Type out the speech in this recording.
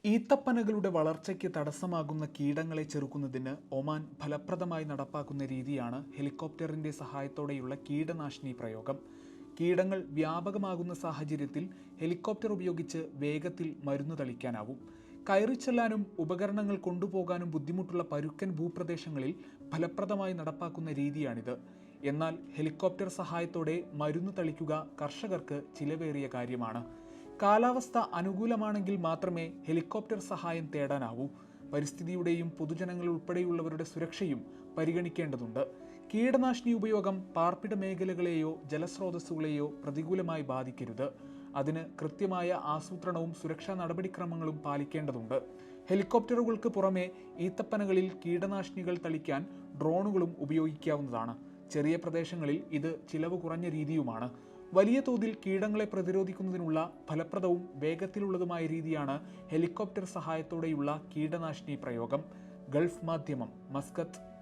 ഈത്തപ്പനകളുടെ വളർച്ചയ്ക്ക് തടസ്സമാകുന്ന കീടങ്ങളെ ചെറുക്കുന്നതിന് ഒമാൻ ഫലപ്രദമായി നടപ്പാക്കുന്ന രീതിയാണ് ഹെലികോപ്റ്ററിന്റെ സഹായത്തോടെയുള്ള കീടനാശിനി പ്രയോഗം. കീടങ്ങൾ വ്യാപകമാകുന്ന സാഹചര്യത്തിൽ ഹെലികോപ്റ്റർ ഉപയോഗിച്ച് വേഗത്തിൽ മരുന്ന് തളിക്കാനാവും. കയറിച്ചെല്ലാനും ഉപകരണങ്ങൾ കൊണ്ടുപോകാനും ബുദ്ധിമുട്ടുള്ള പരുക്കൻ ഭൂപ്രദേശങ്ങളിൽ ഫലപ്രദമായി നടപ്പാക്കുന്ന രീതിയാണിത്. എന്നാൽ ഹെലികോപ്റ്റർ സഹായത്തോടെ മരുന്ന് തളിക്കുക കർഷകർക്ക് ചിലവേറിയ കാര്യമാണ്. കാലാവസ്ഥ അനുകൂലമാണെങ്കിൽ മാത്രമേ ഹെലികോപ്റ്റർ സഹായം തേടാനാവൂ. പരിസ്ഥിതിയുടെയും പൊതുജനങ്ങൾ ഉൾപ്പെടെയുള്ളവരുടെ സുരക്ഷയും പരിഗണിക്കേണ്ടതുണ്ട്. കീടനാശിനി ഉപയോഗം പാർപ്പിട മേഖലകളെയോ ജലസ്രോതസ്സുകളെയോ പ്രതികൂലമായി ബാധിക്കരുത്. അതിന് കൃത്യമായ ആസൂത്രണവും സുരക്ഷാ നടപടിക്രമങ്ങളും പാലിക്കേണ്ടതുണ്ട്. ഹെലികോപ്റ്ററുകൾക്ക് പുറമെ ഈത്തപ്പനകളിൽ കീടനാശിനികൾ തളിക്കാൻ ഡ്രോണുകളും ഉപയോഗിക്കാവുന്നതാണ്. ചെറിയ പ്രദേശങ്ങളിൽ ഇത് ചിലവ് കുറഞ്ഞ രീതിയുമാണ്. വലിയ തോതിൽ കീടങ്ങളെ പ്രതിരോധിക്കുന്നതിനുള്ള ഫലപ്രദവും വേഗത്തിലുള്ളതുമായ രീതിയാണ് ഹെലികോപ്റ്റർ സഹായത്തോടെയുള്ള കീടനാശിനി പ്രയോഗം. ഗൾഫ് മാധ്യമം, മസ്കത്ത്.